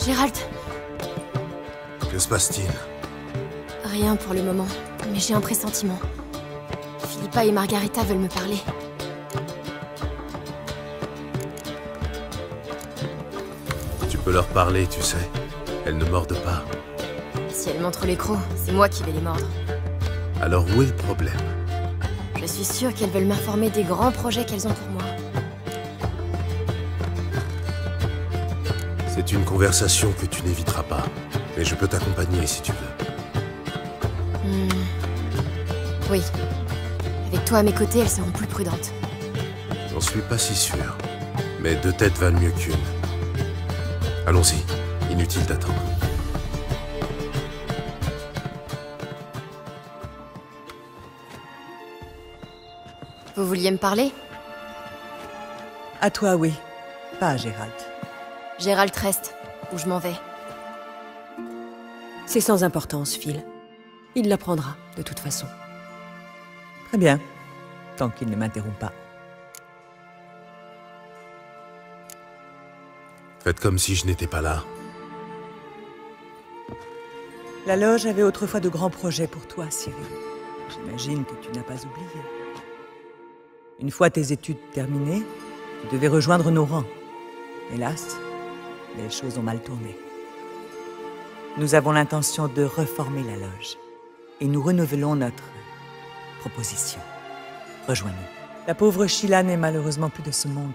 Gérald. Que se passe-t-il? Rien pour le moment, mais j'ai un pressentiment. Philippa et Margarita veulent me parler. Tu peux leur parler, tu sais. Elles ne mordent pas. Si elles montrent les crocs, c'est moi qui vais les mordre. Alors où est le problème? Je suis sûre qu'elles veulent m'informer des grands projets qu'elles ont pour moi. C'est une conversation que tu n'éviteras pas. Mais je peux t'accompagner si tu veux. Oui. Avec toi à mes côtés, elles seront plus prudentes. J'en suis pas si sûr. Mais deux têtes valent mieux qu'une. Allons-y. Inutile d'attendre. Vous vouliez me parler? À toi, oui. Pas à Gérald. Gérald reste, où je m'en vais. C'est sans importance, Phil. Il l'apprendra, de toute façon. Très bien. Tant qu'il ne m'interrompt pas. Faites comme si je n'étais pas là. La loge avait autrefois de grands projets pour toi, Cyril. J'imagine que tu n'as pas oublié. Une fois tes études terminées, tu devais rejoindre nos rangs. Hélas, les choses ont mal tourné. Nous avons l'intention de reformer la loge. Et nous renouvelons notre proposition. Rejoins-nous. La pauvre Sheila n'est malheureusement plus de ce monde.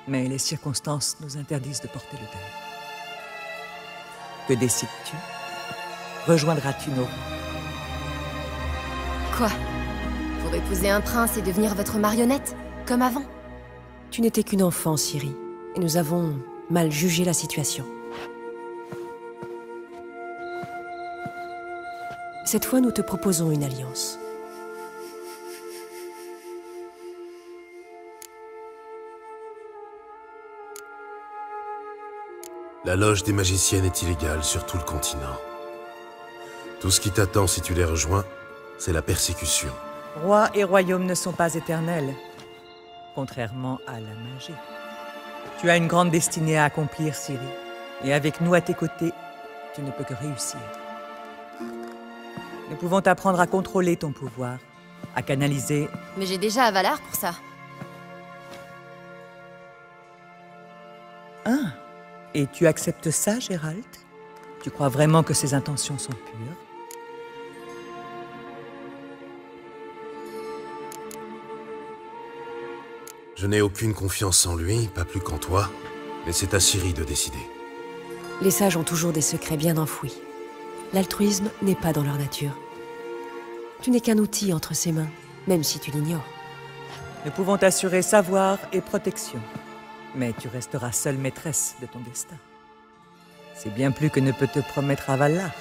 Mais les circonstances nous interdisent de porter le deuil. Que décides-tu? Rejoindras-tu nos rangs? Quoi? Pour épouser un prince et devenir votre marionnette? Comme avant? Tu n'étais qu'une enfant, Ciri, et nous avons mal jugé la situation. Cette fois, nous te proposons une alliance. La loge des magiciennes est illégale sur tout le continent. Tout ce qui t'attend si tu les rejoins, c'est la persécution. Roi et royaume ne sont pas éternels, contrairement à la magie. Tu as une grande destinée à accomplir, Ciri, et avec nous à tes côtés, tu ne peux que réussir. Nous pouvons t'apprendre à contrôler ton pouvoir, à canaliser... Mais j'ai déjà Avalar pour ça. Ah, et tu acceptes ça, Gérald? Tu crois vraiment que ses intentions sont pures? Je n'ai aucune confiance en lui, pas plus qu'en toi, mais c'est à Ciri de décider. Les sages ont toujours des secrets bien enfouis. L'altruisme n'est pas dans leur nature. Tu n'es qu'un outil entre ses mains, même si tu l'ignores. Nous pouvons t'assurer savoir et protection, mais tu resteras seule maîtresse de ton destin. C'est bien plus que ne peut te promettre Avalar.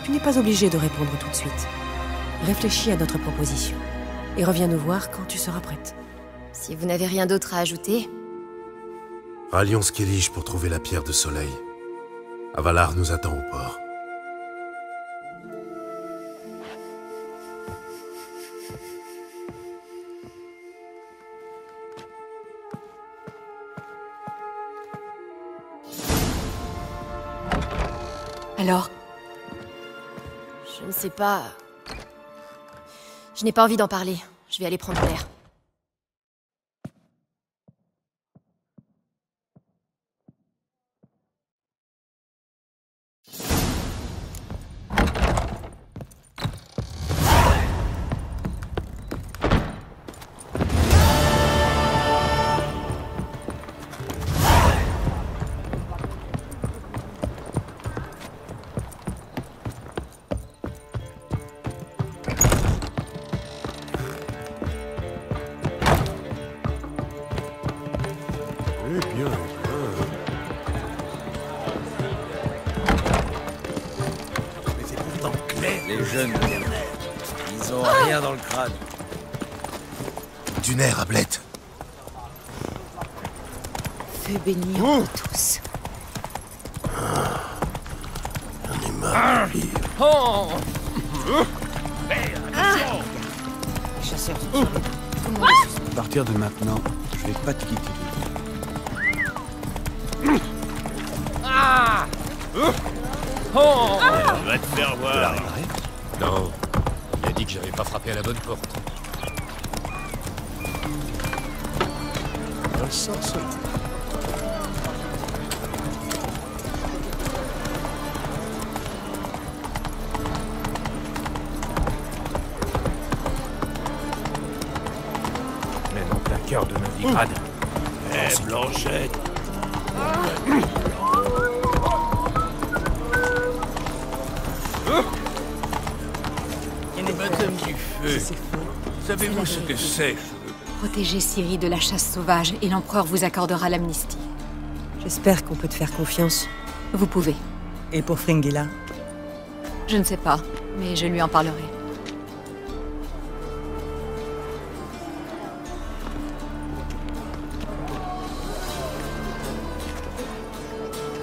Tu n'es pas obligé de répondre tout de suite. Réfléchis à notre proposition et reviens nous voir quand tu seras prête. Si vous n'avez rien d'autre à ajouter... Rallions Skellige pour trouver la pierre de soleil. Avalar nous attend au port. Alors? Je ne sais pas... Je n'ai pas envie d'en parler. Je vais aller prendre l'air. Les jeunes, ils ont rien dans le crâne. Du nerf, Ablette. Feu béni entre tous. J'en ai marre de vivre. Oh Les chasseurs sont sur les... Tout le monde est À partir de maintenant, je vais pas te quitter. Va te faire voir. Non, il a dit que j'avais pas frappé à la bonne porte. Un sorceleur. Même en plein cœur de Novigrad. Eh, Blanchette. Baptême du feu. C'est faux. Savez-vous ce que c'est? Protégez Ciri de la chasse sauvage et l'empereur vous accordera l'amnistie. J'espère qu'on peut te faire confiance. Vous pouvez. Et pour Fringilla? Je ne sais pas, mais je lui en parlerai.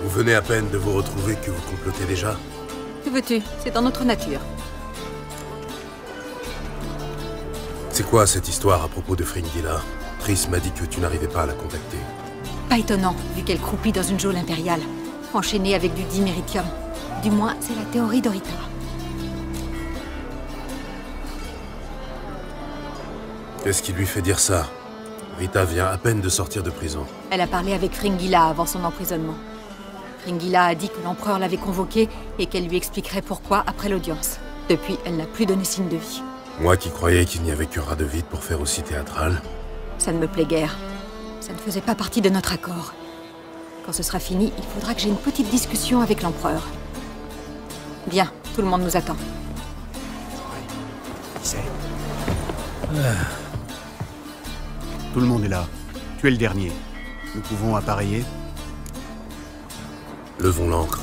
Vous venez à peine de vous retrouver que vous complotez déjà? Que veux-tu? C'est dans notre nature. C'est quoi cette histoire à propos de Fringilla? Triss m'a dit que tu n'arrivais pas à la contacter. Pas étonnant, vu qu'elle croupit dans une geôle impériale, enchaînée avec du diméritium. Du moins, c'est la théorie d'Orita. Qu'est-ce qui lui fait dire ça? Rita vient à peine de sortir de prison. Elle a parlé avec Fringilla avant son emprisonnement. Fringilla a dit que l'empereur l'avait convoquée et qu'elle lui expliquerait pourquoi après l'audience. Depuis, elle n'a plus donné signe de vie. Moi qui croyais qu'il n'y avait que Radovid pour faire aussi théâtral. Ça ne me plaît guère. Ça ne faisait pas partie de notre accord. Quand ce sera fini, il faudra que j'ai une petite discussion avec l'empereur. Bien, tout le monde nous attend. Tout le monde est là. Tu es le dernier. Nous pouvons appareiller. Levons l'ancre.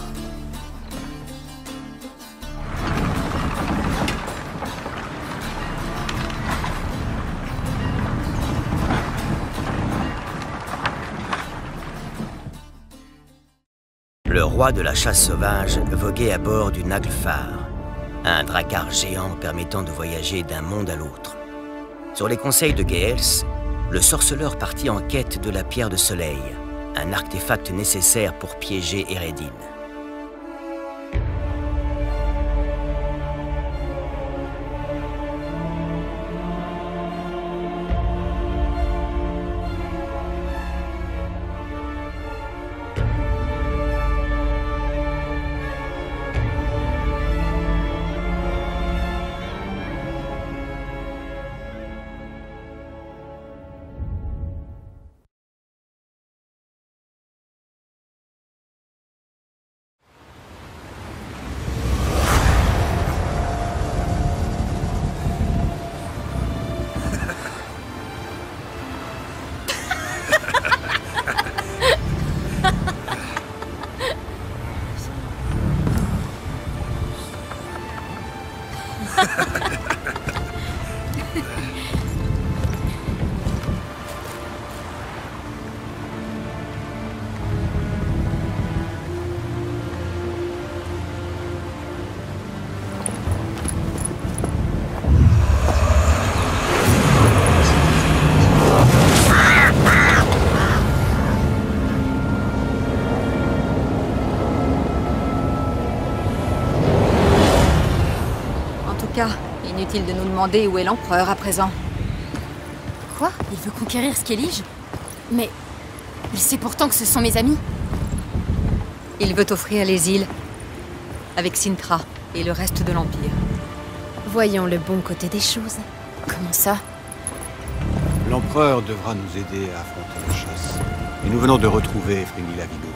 Le roi de la chasse sauvage voguait à bord du Naglfar, un drakkar géant permettant de voyager d'un monde à l'autre. Sur les conseils de Geels, le sorceleur partit en quête de la pierre de soleil, un artefact nécessaire pour piéger Eredin. Inutile de nous demander où est l'empereur à présent. Quoi? Il veut conquérir Skellige? Mais... il sait pourtant que ce sont mes amis. Il veut offrir les îles avec Cintra et le reste de l'Empire. Voyons le bon côté des choses. Comment ça? L'empereur devra nous aider à affronter la chasse. Et nous venons de retrouver Fringilla Vigo.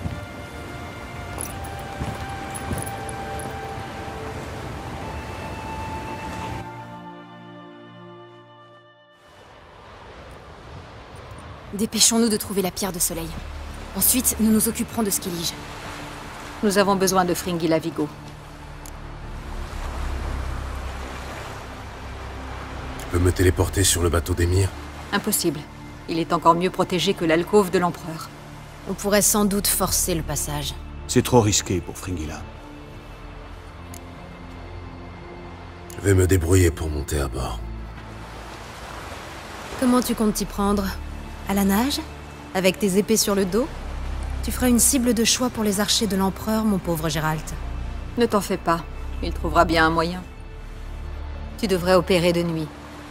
Dépêchons-nous de trouver la pierre de soleil. Ensuite, nous nous occuperons de Skellige. Nous avons besoin de Fringilla Vigo. Tu peux me téléporter sur le bateau d'Emir? Impossible. Il est encore mieux protégé que l'alcôve de l'empereur. On pourrait sans doute forcer le passage. C'est trop risqué pour Fringilla. Je vais me débrouiller pour monter à bord. Comment tu comptes t'y prendre? À la nage? Avec tes épées sur le dos? Tu feras une cible de choix pour les archers de l'Empereur, mon pauvre Gérald. Ne t'en fais pas, il trouvera bien un moyen. Tu devrais opérer de nuit.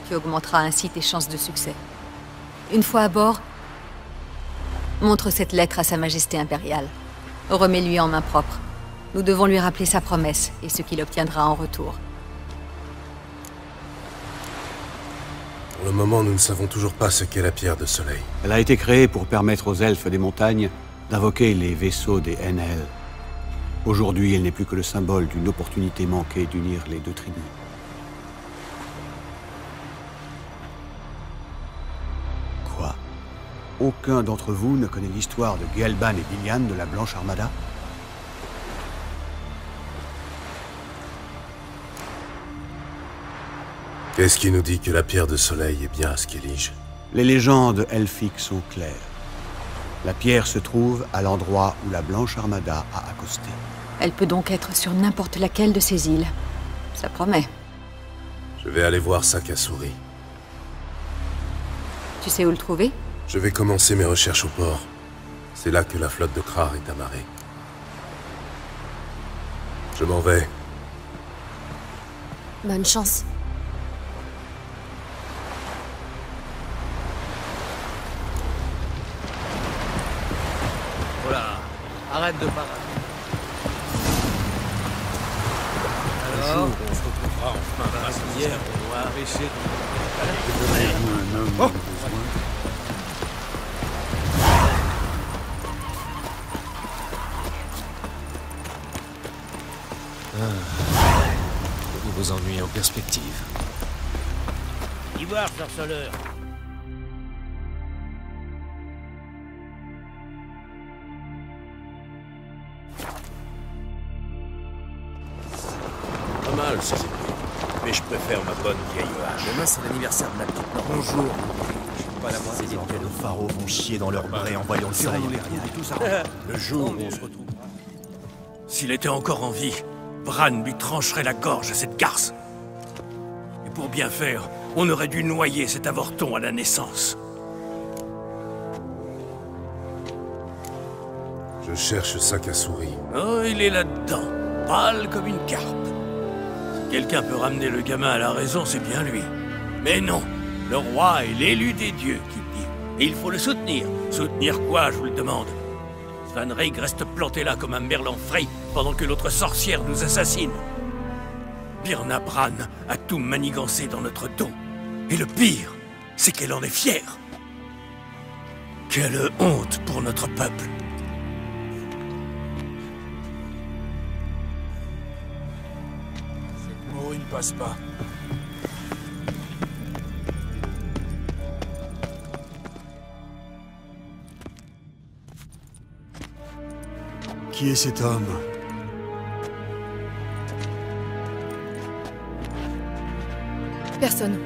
Tu augmenteras ainsi tes chances de succès. Une fois à bord, montre cette lettre à Sa Majesté impériale. Remets-lui en main propre. Nous devons lui rappeler sa promesse et ce qu'il obtiendra en retour. Pour le moment, nous ne savons toujours pas ce qu'est la pierre de soleil. Elle a été créée pour permettre aux elfes des montagnes d'invoquer les vaisseaux des Enel. Aujourd'hui, elle n'est plus que le symbole d'une opportunité manquée d'unir les deux tribus. Quoi? Aucun d'entre vous ne connaît l'histoire de Gelban et Bilian de la Blanche Armada? Qu'est-ce qui nous dit que la pierre de soleil est bien à Skellige? Les légendes elfiques sont claires. La pierre se trouve à l'endroit où la Blanche Armada a accosté. Elle peut donc être sur n'importe laquelle de ces îles. Ça promet. Je vais aller voir Sakasuri. Tu sais où le trouver? Je vais commencer mes recherches au port. C'est là que la flotte de Krar est amarrée. Je m'en vais. Bonne chance. Voilà, arrête de parler. Alors, on se retrouvera enfin face hier, on doit arracher. Donnez-vous un homme De nouveaux ennuis en perspective. Ivoire, sorceleur. Pas mal, ces épées. Mais je préfère ma bonne vieille hache. Demain, c'est l'anniversaire de ma petite Nord. Bonjour. Pas la moindre idée que nos pharaons vont chier dans leur bras en voyant le soleil. Le jour où on se retrouve. S'il était encore en vie, Bran lui trancherait la gorge à cette garce. Et pour bien faire, on aurait dû noyer cet avorton à la naissance. Je cherche Sakasuri. Oh, il est là-dedans, pâle comme une carpe. Si quelqu'un peut ramener le gamin à la raison, c'est bien lui. Mais non, le roi est l'élu des dieux, qui dit. Et il faut le soutenir. Soutenir quoi, je vous le demande? Svanreig reste planté là comme un merlan frais pendant que l'autre sorcière nous assassine. Birna Bran a tout manigancé dans notre dos. Et le pire, c'est qu'elle en est fière. Quelle honte pour notre peuple. Cette mot, il passe pas. Qui est cet homme? Personne.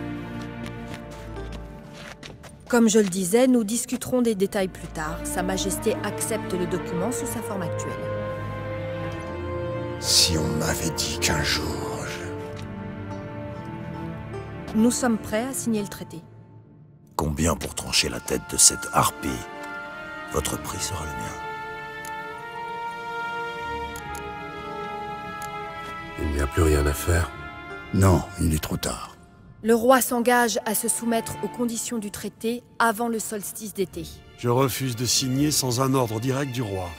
Comme je le disais, nous discuterons des détails plus tard. Sa Majesté accepte le document sous sa forme actuelle. Si on m'avait dit qu'un jour... Nous sommes prêts à signer le traité. Combien pour trancher la tête de cette harpie? Votre prix sera le mien. Il n'y a plus rien à faire. Non, il est trop tard. Le roi s'engage à se soumettre aux conditions du traité avant le solstice d'été. Je refuse de signer sans un ordre direct du roi.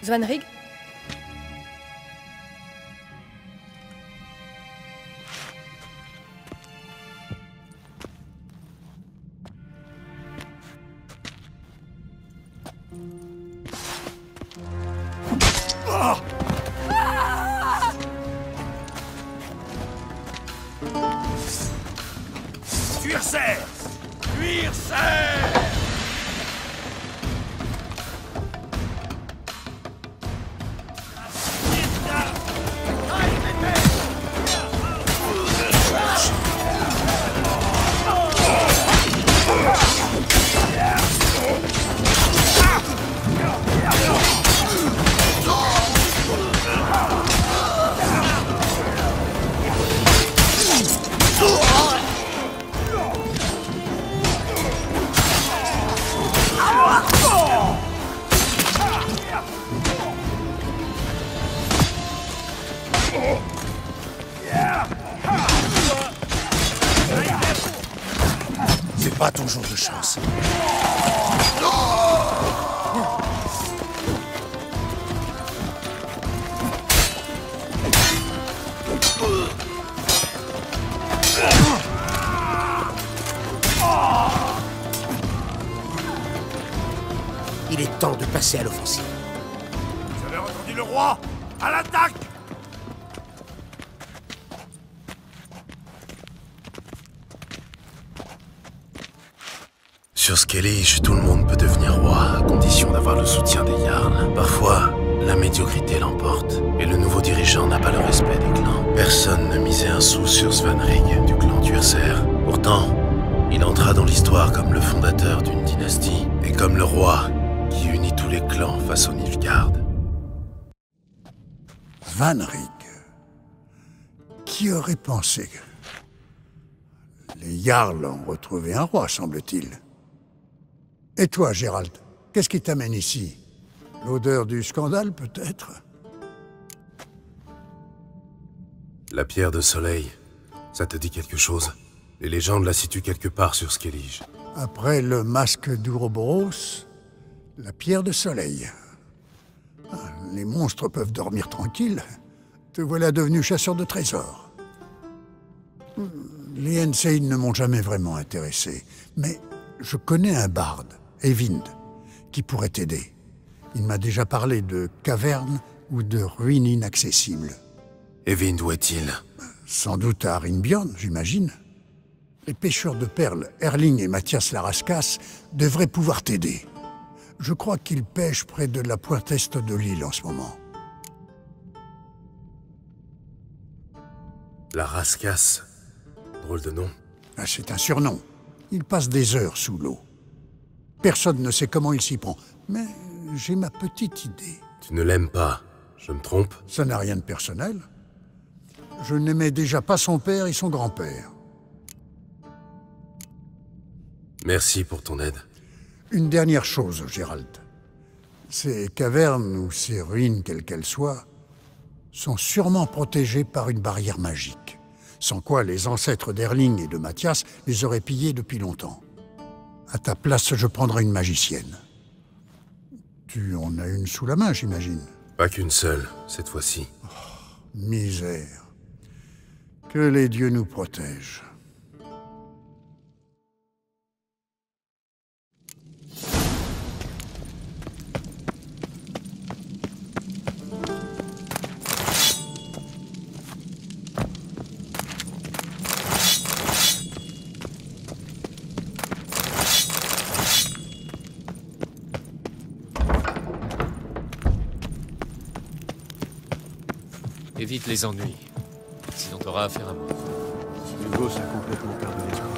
Svanreig? Cuirser! Cuirser! jour de chance. Il est temps de passer à l'offensive. Vous avez entendu le roi? À l'attaque! Sur Skellige, tout le monde peut devenir roi, à condition d'avoir le soutien des Jarls. Parfois, la médiocrité l'emporte, et le nouveau dirigeant n'a pas le respect des clans. Personne ne misait un sou sur Svanrig, du clan Tuerser. Pourtant, il entra dans l'histoire comme le fondateur d'une dynastie, et comme le roi qui unit tous les clans face aux Nilfgaard. Svanrig. Qui aurait pensé? Les Jarls ont retrouvé un roi, semble-t-il. Et toi, Gérald, qu'est-ce qui t'amène ici? L'odeur du scandale, peut-être? La pierre de soleil, ça te dit quelque chose? Les légendes la situent quelque part sur Skellige. Après le masque d'Ouroboros, la pierre de soleil. Les monstres peuvent dormir tranquilles. Te voilà devenu chasseur de trésors. Les Enseyne ne m'ont jamais vraiment intéressé, mais je connais un barde, Eyvind, qui pourrait t'aider. Il m'a déjà parlé de cavernes ou de ruines inaccessibles. Eyvind, où est-il? Sans doute à Rinbjorn, j'imagine. Les pêcheurs de perles, Erling et Mathias Laraskas, devraient pouvoir t'aider. Je crois qu'ils pêchent près de la pointe est de l'île en ce moment. Laraskas. Drôle de nom. C'est un surnom. Il passe des heures sous l'eau. Personne ne sait comment il s'y prend, mais j'ai ma petite idée. Tu ne l'aimes pas, je me trompe? Ça n'a rien de personnel. Je n'aimais déjà pas son père et son grand-père. Merci pour ton aide. Une dernière chose, Gérald. Ces cavernes, ou ces ruines, quelles qu'elles soient, sont sûrement protégées par une barrière magique. Sans quoi les ancêtres d'Erling et de Mathias les auraient pillées depuis longtemps. À ta place, je prendrai une magicienne. Tu en as une sous la main, j'imagine. Pas qu'une seule, cette fois-ci. Oh, misère. Que les dieux nous protègent. Évite les ennuis, sinon t'auras affaire à moi. Hugo a complètement perdu l'esprit.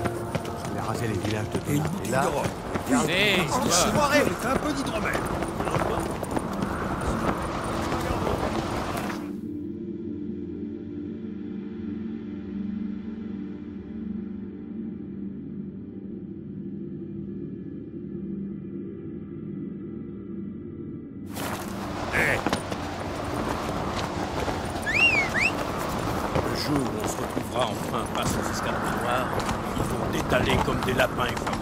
Il a rasé les villages de Et une bouteille de rhum. Regardez, Soirée, un peu d'hydromel. Le jour où on se retrouvera enfin face aux escadrons, ils vont détaler comme des lapins effrayés.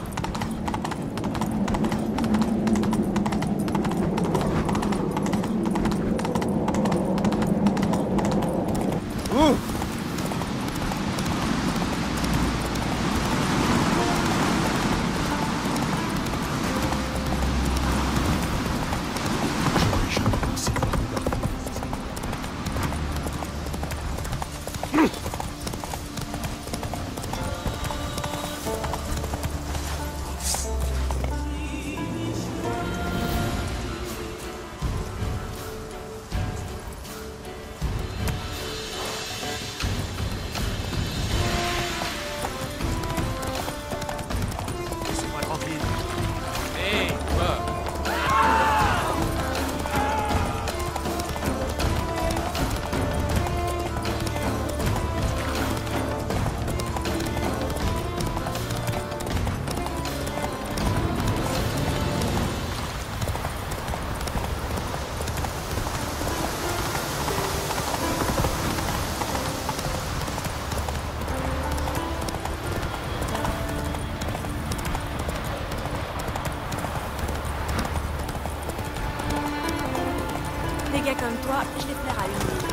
des gars comme toi, je les flaire à une mine.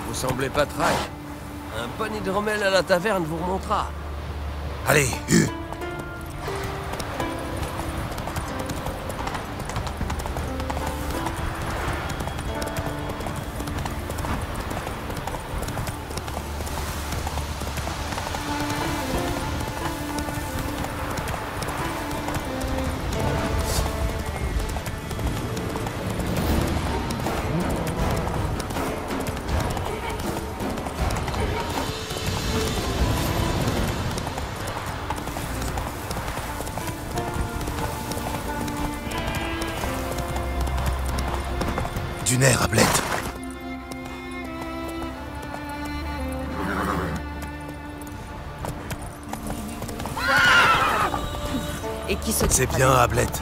Vous semblez pas trac. Un bon hydromel à la taverne vous remontera. Allez, Hugh. Du nerf, Ablette. Et qui se... C'est bien, Ablette.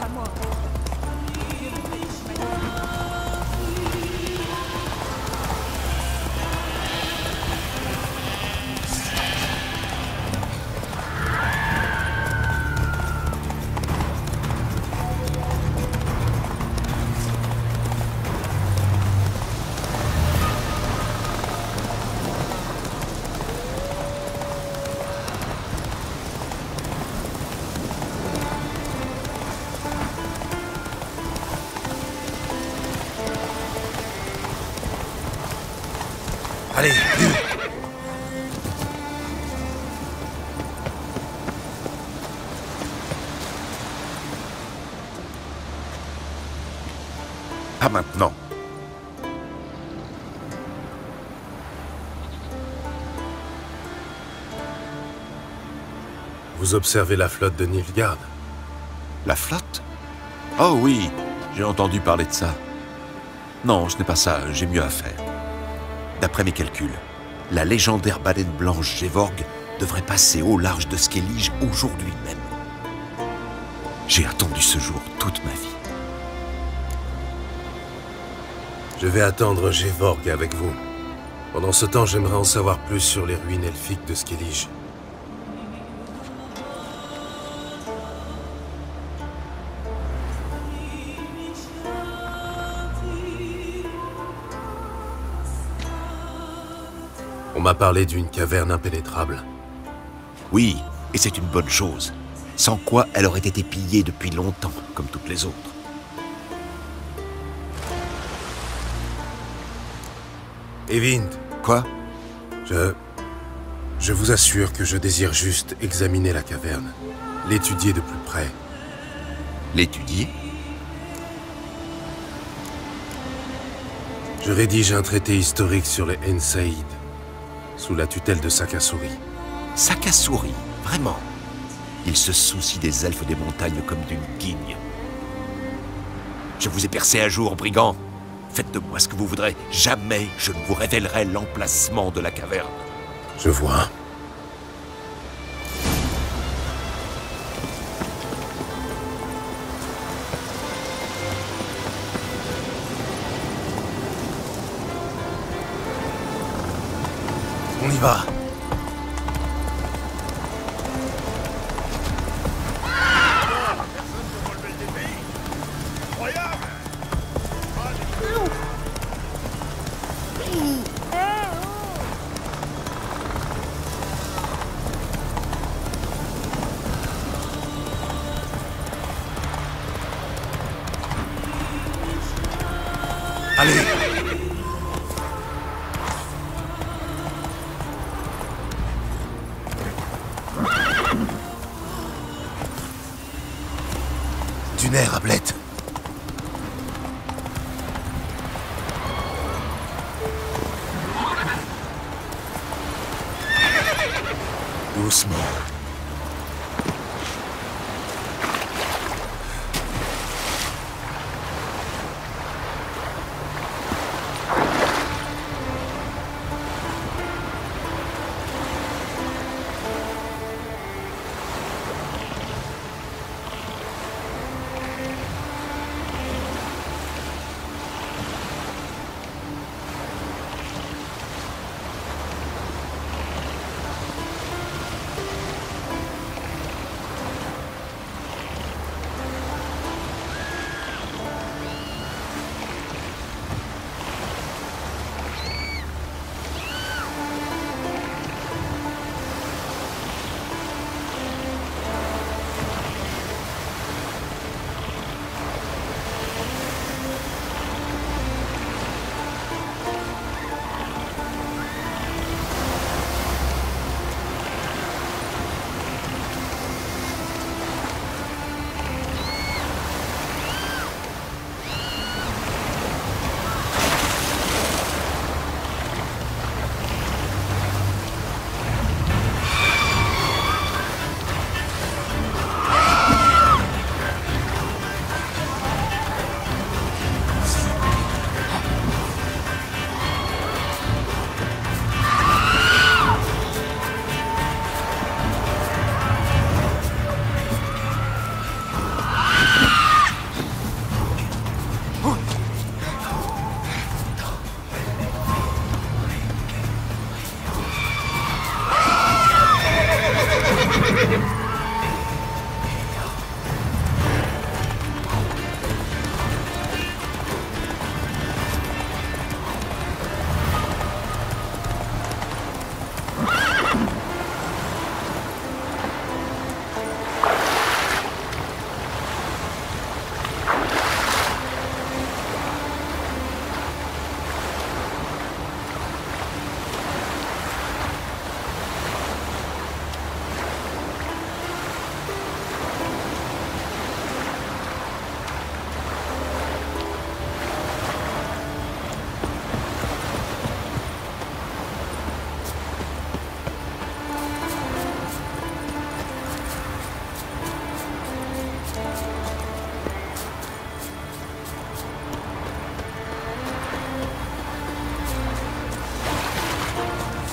Allez, Hugh. Pas maintenant. Vous observez la flotte de Nilfgaard? La flotte? Oh oui, j'ai entendu parler de ça. Non, ce n'est pas ça, j'ai mieux à faire. D'après mes calculs, la légendaire baleine blanche Gévorg devrait passer au large de Skellige aujourd'hui même. J'ai attendu ce jour toute ma vie. Je vais attendre Gévorg avec vous. Pendant ce temps, j'aimerais en savoir plus sur les ruines elfiques de Skellige. On m'a parlé d'une caverne impénétrable. Oui, et c'est une bonne chose. Sans quoi elle aurait été pillée depuis longtemps, comme toutes les autres. Eyvind. Quoi? Je vous assure que je désire juste examiner la caverne. L'étudier de plus près. L'étudier? Je rédige un traité historique sur les Ensaïd, sous la tutelle de Sakasuri. Sakasuri, vraiment? Il se soucie des elfes des montagnes comme d'une guigne. Je vous ai percé un jour, brigand. Faites de moi ce que vous voudrez. Jamais je ne vous révélerai l'emplacement de la caverne. Je vois. On y va. Allez! Du nerf, Ablette. Doucement.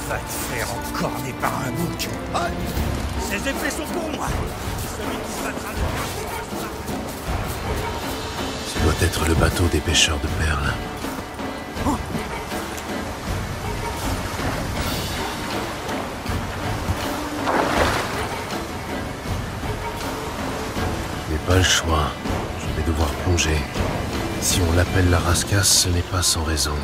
Va te faire encorner par un bouc. Ah, ces effets sont pour moi. Celui qui se battra Ce doit être le bateau des pêcheurs de perles. Je n'ai pas le choix. Je vais devoir plonger. Si on l'appelle la rascasse, ce n'est pas sans raison.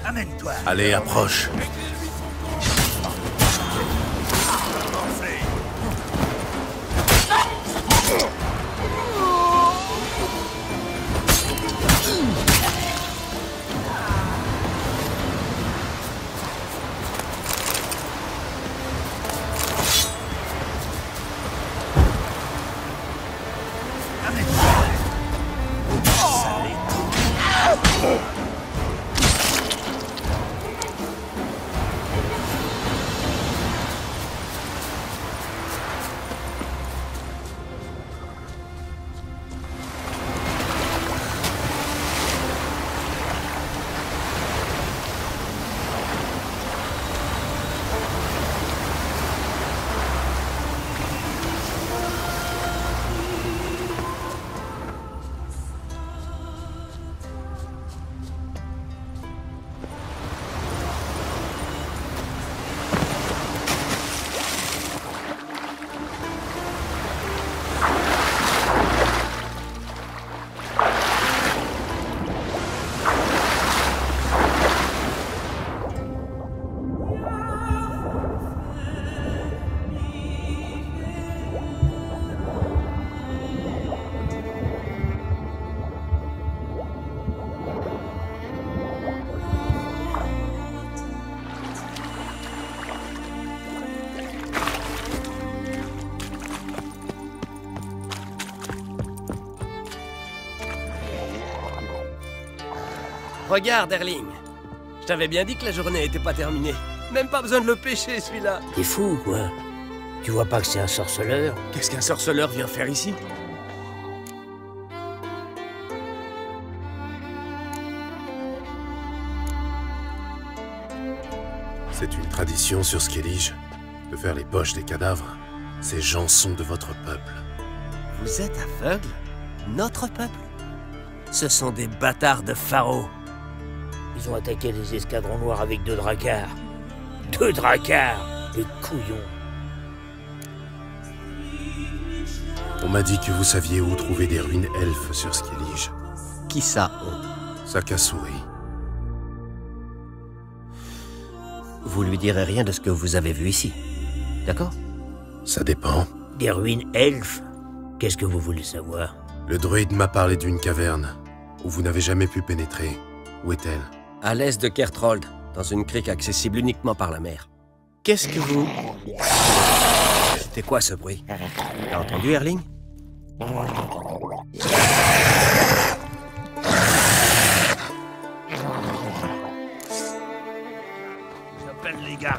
Amène-toi. Allez, approche. Regarde, Erling. Je t'avais bien dit que la journée n'était pas terminée. Même pas besoin de le pêcher, celui-là. T'es fou, quoi. Tu vois pas que c'est un sorceleur? Qu'est-ce qu'un sorceleur vient faire ici? C'est une tradition sur Skellige de faire les poches des cadavres. Ces gens sont de votre peuple. Vous êtes aveugle? Notre peuple? Ce sont des bâtards de Pharaon. Ils ont attaqué les escadrons noirs avec 2 dracars. 2 dracars! Les couillons! On m'a dit que vous saviez où trouver des ruines elfes sur Skellige. Qui ça, on? Sakasuri. Vous lui direz rien de ce que vous avez vu ici, d'accord? Ça dépend. Des ruines elfes? Qu'est-ce que vous voulez savoir? Le druide m'a parlé d'une caverne où vous n'avez jamais pu pénétrer. Où est-elle? À l'est de Kertrold, dans une crique accessible uniquement par la mer. Qu'est-ce que vous... C'était quoi ce bruit? T'as entendu, Erling? J'appelle les gars.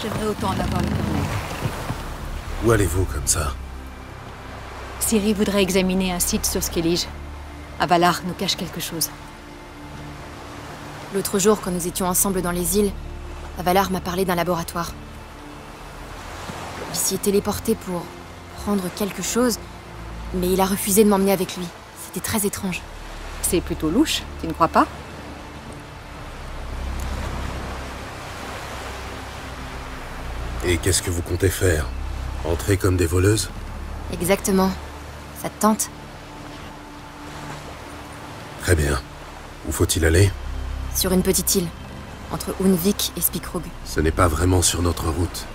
J'aimerais autant en avoir le permis. Où allez-vous comme ça? Ciri voudrait examiner un site sur Skellige. Avalar nous cache quelque chose. L'autre jour, quand nous étions ensemble dans les îles, Avalar m'a parlé d'un laboratoire. Il s'y est téléporté pour prendre quelque chose, mais il a refusé de m'emmener avec lui. C'était très étrange. C'est plutôt louche, tu ne crois pas? Et qu'est-ce que vous comptez faire? Entrer comme des voleuses? Exactement. Ça te tente? Très bien. Où faut-il aller? Sur une petite île, entre Unvik et Spikrog. Ce n'est pas vraiment sur notre route.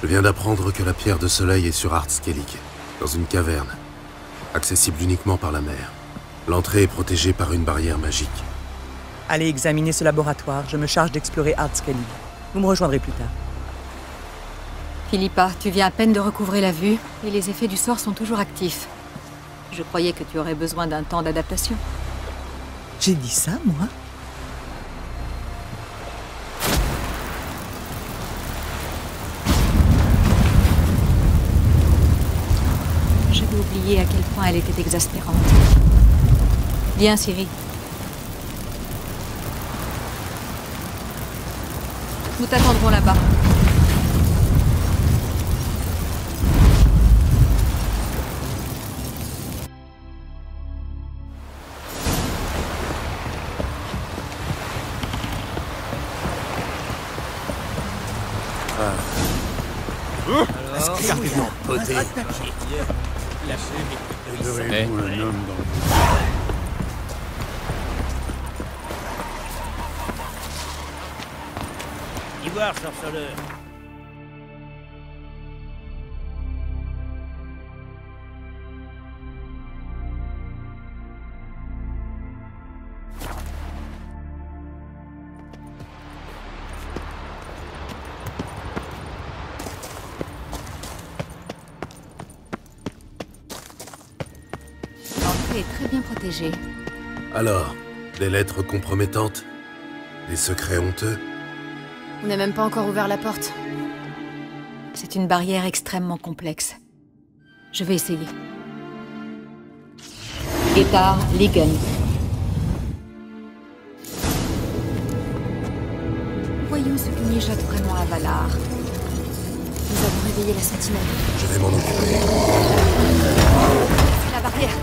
Je viens d'apprendre que la pierre de soleil est sur Artskellig, dans une caverne, accessible uniquement par la mer. L'entrée est protégée par une barrière magique. Allez examiner ce laboratoire. Je me charge d'explorer Ardskellig. Vous me rejoindrez plus tard. Philippa, tu viens à peine de recouvrer la vue, et les effets du sort sont toujours actifs. Je croyais que tu aurais besoin d'un temps d'adaptation. J'ai dit ça, moi? J'avais oublié à quel point elle était exaspérante. Viens, Ciri. Nous t'attendrons là-bas. Alors, carrément poté. Verrez-vous un homme dans le... Ivoire, sorceleur. L'entrée est très bien protégée. Alors, des lettres compromettantes? Des secrets honteux? On n'a même pas encore ouvert la porte. C'est une barrière extrêmement complexe. Je vais essayer. Getar Ligen. Voyons ce que mijote vraiment à Valar. Nous avons réveillé la sentinelle. Je vais m'en occuper. C'est la barrière.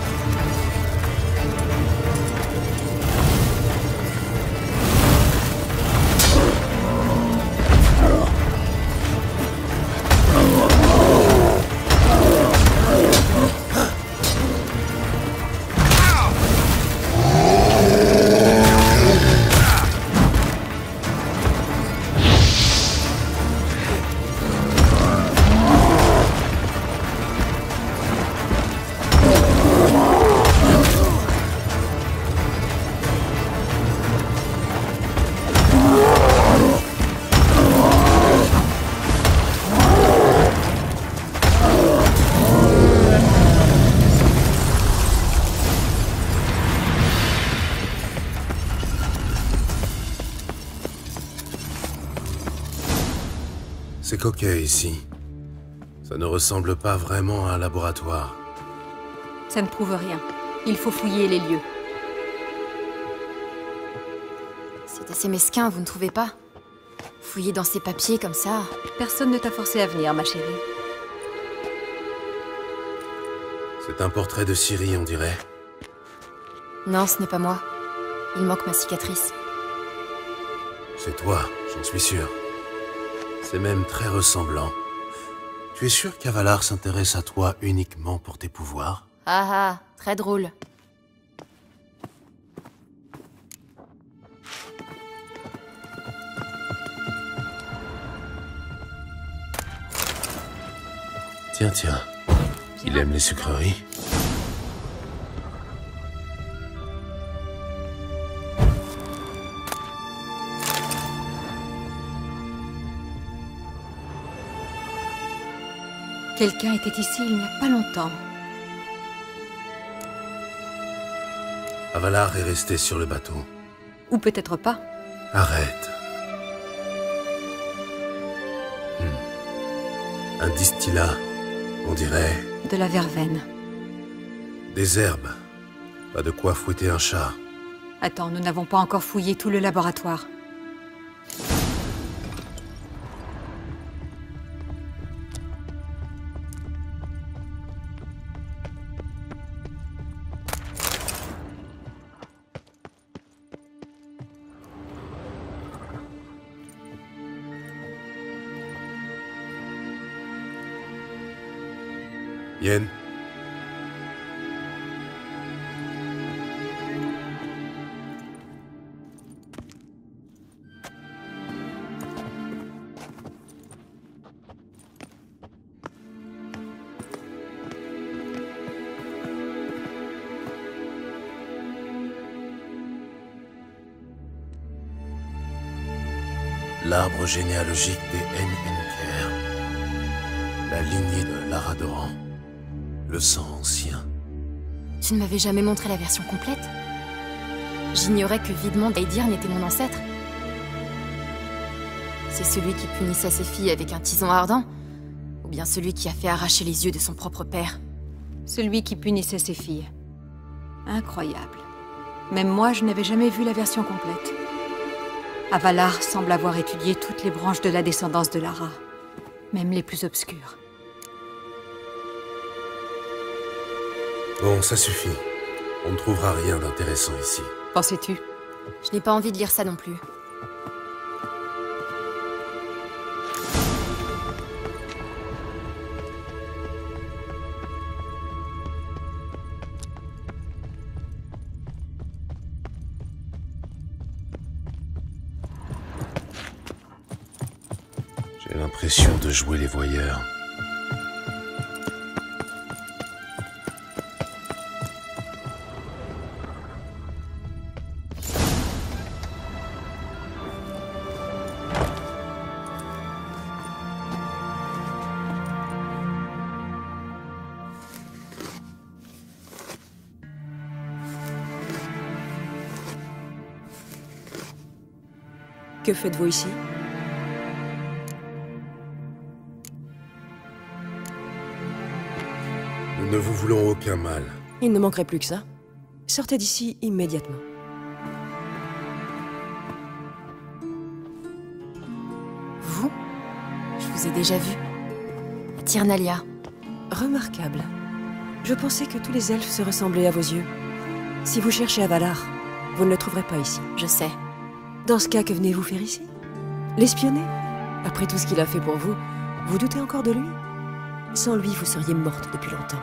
C'est coquet ici. Ça ne ressemble pas vraiment à un laboratoire. Ça ne prouve rien. Il faut fouiller les lieux. C'est assez mesquin, vous ne trouvez pas? Fouiller dans ces papiers comme ça... Personne ne t'a forcé à venir, ma chérie. C'est un portrait de Ciri, on dirait. Non, ce n'est pas moi. Il manque ma cicatrice. C'est toi, j'en suis sûr. C'est même très ressemblant. Tu es sûr qu'Avalar s'intéresse à toi uniquement pour tes pouvoirs? Ah ah, très drôle. Tiens, tiens. Il aime les sucreries. Quelqu'un était ici il n'y a pas longtemps. Avalar est resté sur le bateau. Ou peut-être pas. Arrête. Un distillat, on dirait... De la verveine. Des herbes. Pas de quoi fouetter un chat. Attends, nous n'avons pas encore fouillé tout le laboratoire. Yen. L'arbre généalogique des Enhenker. La lignée de Lara Doran. Le sang ancien. Tu ne m'avais jamais montré la version complète? J'ignorais que Vidmond Aedir n'était mon ancêtre. C'est celui qui punissait ses filles avec un tison ardent? Ou bien celui qui a fait arracher les yeux de son propre père? Celui qui punissait ses filles. Incroyable. Même moi, je n'avais jamais vu la version complète. Avalar semble avoir étudié toutes les branches de la descendance de Lara, même les plus obscures. Bon, ça suffit. On ne trouvera rien d'intéressant ici. Pensais-tu? Je n'ai pas envie de lire ça non plus. J'ai l'impression de jouer les voyeurs. Que faites-vous ici? Nous ne vous voulons aucun mal. Il ne manquerait plus que ça. Sortez d'ici immédiatement. Vous? Je vous ai déjà vu. À Tirnalia. Remarquable. Je pensais que tous les elfes se ressemblaient à vos yeux. Si vous cherchez Avalar, vous ne le trouverez pas ici. Je sais. Dans ce cas, que venez-vous faire ici? L'espionner? Après tout ce qu'il a fait pour vous, vous doutez encore de lui? Sans lui, vous seriez morte depuis longtemps.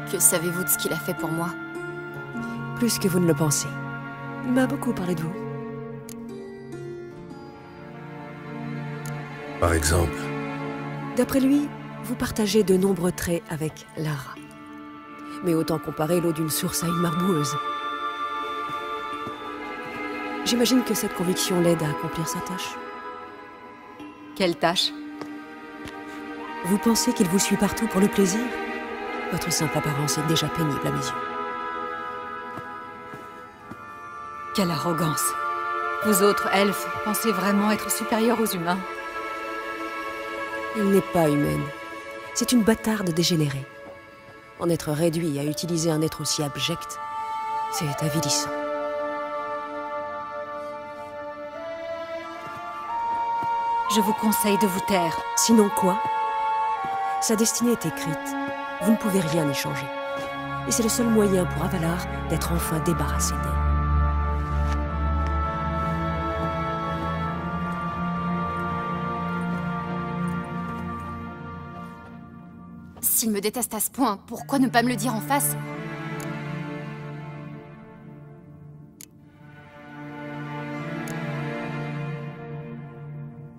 Que savez-vous de ce qu'il a fait pour moi? Plus que vous ne le pensez. Il m'a beaucoup parlé de vous. Par exemple? D'après lui, vous partagez de nombreux traits avec Lara. Mais autant comparer l'eau d'une source à une marboueuse. J'imagine que cette conviction l'aide à accomplir sa tâche. Quelle tâche? Vous pensez qu'il vous suit partout pour le plaisir? Votre simple apparence est déjà pénible à mes yeux. Quelle arrogance! Vous autres elfes pensez vraiment être supérieurs aux humains? Elle n'est pas humaine. C'est une bâtarde dégénérée. En être réduit à utiliser un être aussi abject, c'est avilissant. Je vous conseille de vous taire. Sinon quoi? Sa destinée est écrite. Vous ne pouvez rien y changer. Et c'est le seul moyen pour Avalar d'être enfin débarrassé d'elle. S'il me déteste à ce point, pourquoi ne pas me le dire en face?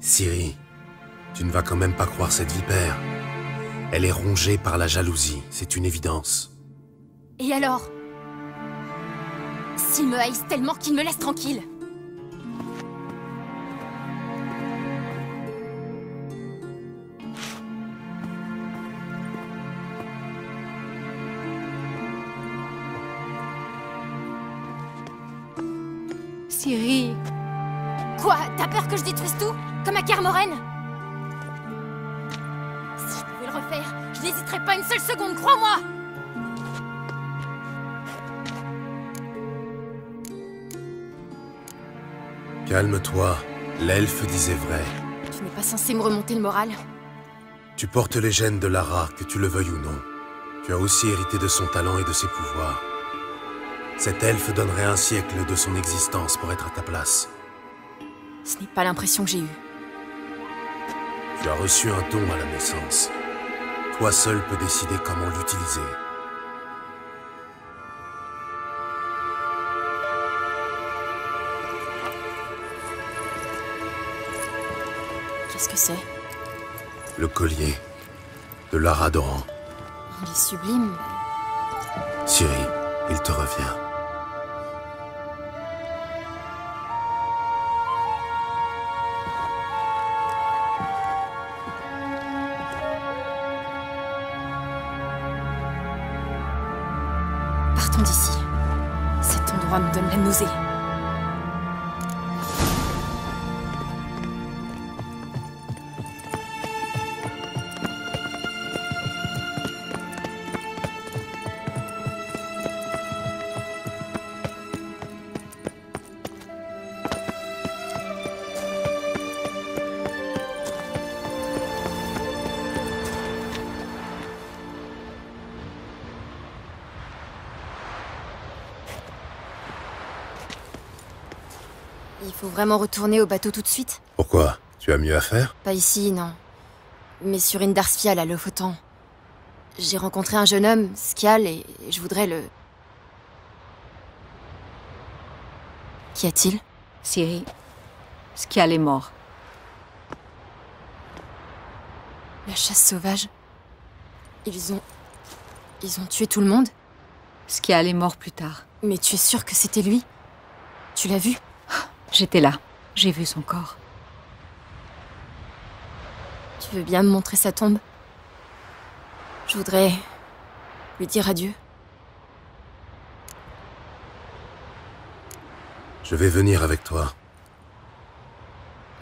Ciri, tu ne vas quand même pas croire cette vipère. Elle est rongée par la jalousie, c'est une évidence. Et alors? S'ils me haïssent tellement qu'ils me laissent tranquille. Ciri... Quoi? T'as peur que je détruise tout? Comme à Kermoren? Si je pouvais le refaire, je n'hésiterais pas une seule seconde, crois-moi! Calme-toi, l'elfe disait vrai. Tu n'es pas censé me remonter le moral? Tu portes les gènes de Lara, que tu le veuilles ou non. Tu as aussi hérité de son talent et de ses pouvoirs. Cet elfe donnerait un siècle de son existence pour être à ta place. Ce n'est pas l'impression que j'ai eue. Tu as reçu un don à la naissance. Toi seul peux décider comment l'utiliser. Qu'est-ce que c'est? Le collier de Lara Doran. Il est sublime. Ciri, il te revient. Partons d'ici. Cet endroit me donne la nausée. Il faut vraiment retourner au bateau tout de suite? Pourquoi? Tu as mieux à faire? Pas ici, non. Mais sur une Darsfial à Lofoten. J'ai rencontré un jeune homme, Skjal, et je voudrais le... Qu'y a-t-il? Ciri, Skjal est mort. La chasse sauvage. Ils ont tué tout le monde? Skjal est mort plus tard. Mais tu es sûre que c'était lui? Tu l'as vu? J'étais là. J'ai vu son corps. Tu veux bien me montrer sa tombe? Je voudrais lui dire adieu. Je vais venir avec toi.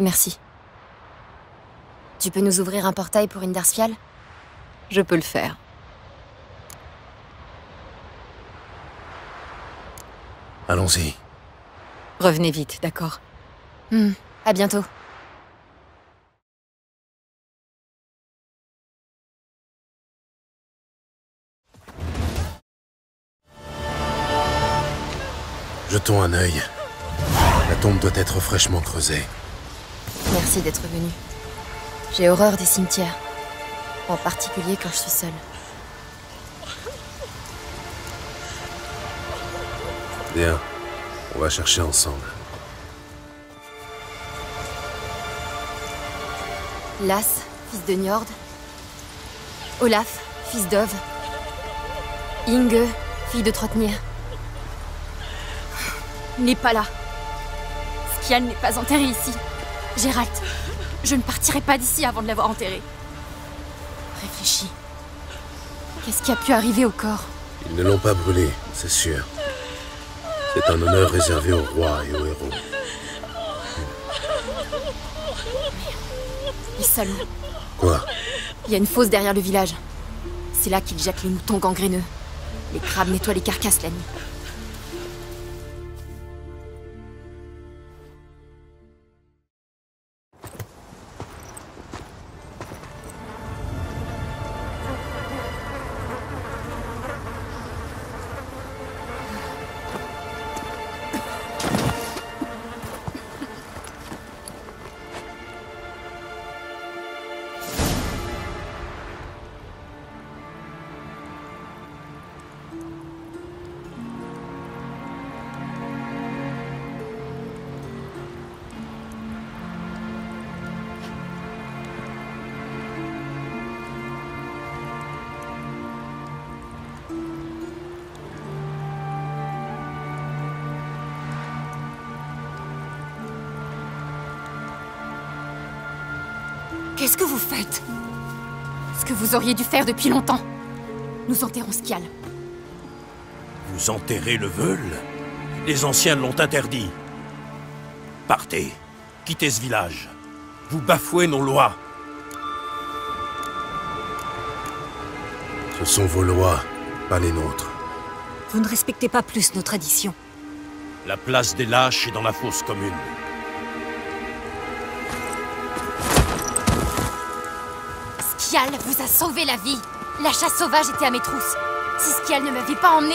Merci. Tu peux nous ouvrir un portail pour une Darsfial? Je peux le faire. Allons-y. Revenez vite, d'accord? À bientôt. Jetons un œil. La tombe doit être fraîchement creusée. Merci d'être venu. J'ai horreur des cimetières. En particulier quand je suis seule. Bien. On va chercher ensemble. Lass, fils de Njord. Olaf, fils d'Ove. Inge, fille de Trotnir. N'est pas là. Skjal n'est pas enterré ici. Geralt, je ne partirai pas d'ici avant de l'avoir enterré. Réfléchis. Qu'est-ce qui a pu arriver au corps? Ils ne l'ont pas brûlé, c'est sûr. C'est un honneur réservé aux rois et aux héros. Les salauds. Quoi? Il y a une fosse derrière le village. C'est là qu'ils jettent les moutons gangréneux. Les crabes nettoient les carcasses la nuit. Qu'est-ce que vous faites? Ce que vous auriez dû faire depuis longtemps. Nous enterrons Skjal. Vous enterrez le Veul? Les anciens l'ont interdit. Partez. Quittez ce village. Vous bafouez nos lois. Ce sont vos lois, pas les nôtres. Vous ne respectez pas plus nos traditions. La place des lâches est dans la fosse commune. Skjal vous a sauvé la vie. La chasse sauvage était à mes trousses. Si Skjal ne m'avait pas emmené,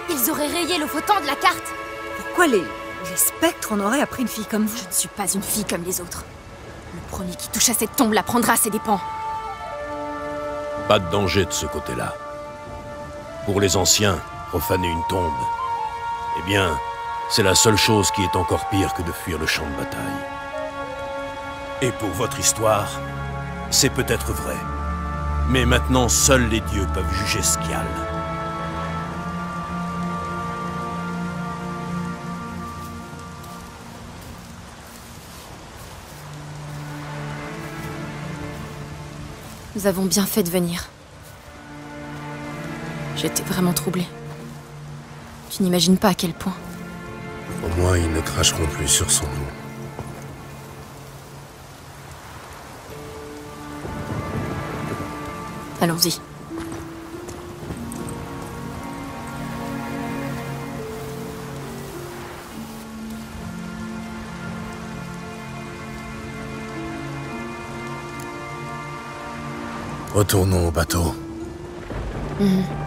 ils auraient rayé Lofoten de la carte. Pourquoi les spectres en auraient appris une fille comme vous? Je ne suis pas une fille comme les autres. Le premier qui touche à cette tombe la prendra à ses dépens. Pas de danger de ce côté-là. Pour les anciens, profaner une tombe, eh bien, c'est la seule chose qui est encore pire que de fuir le champ de bataille. Et pour votre histoire, c'est peut-être vrai. Mais maintenant, seuls les dieux peuvent juger Skjal. Nous avons bien fait de venir. J'étais vraiment troublée. Tu n'imagines pas à quel point. Au moins, ils ne cracheront plus sur son nom. Allons-y. Retournons au bateau. Mhm.